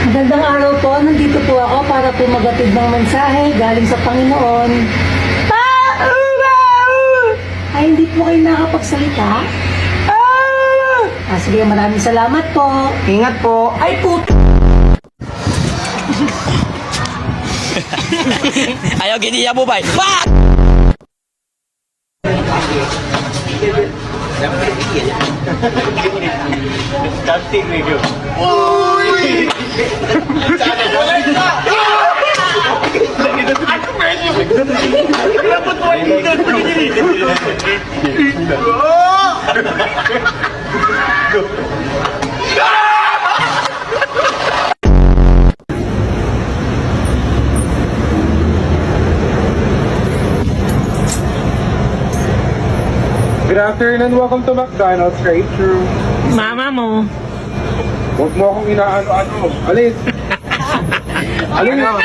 Magandang araw po. Nandito po ako para po magatid ng mensahe galing sa Panginoon. Ay, hindi po kayo nakapagsalita? Sige, maraming salamat po. Ingat po. Ay, puto! Ayaw giniya mo ba? Fuck! Good afternoon, welcome to McDonald's, right through. Mama mo. Huwag mo akong inaano-ano. Alis! Alin na?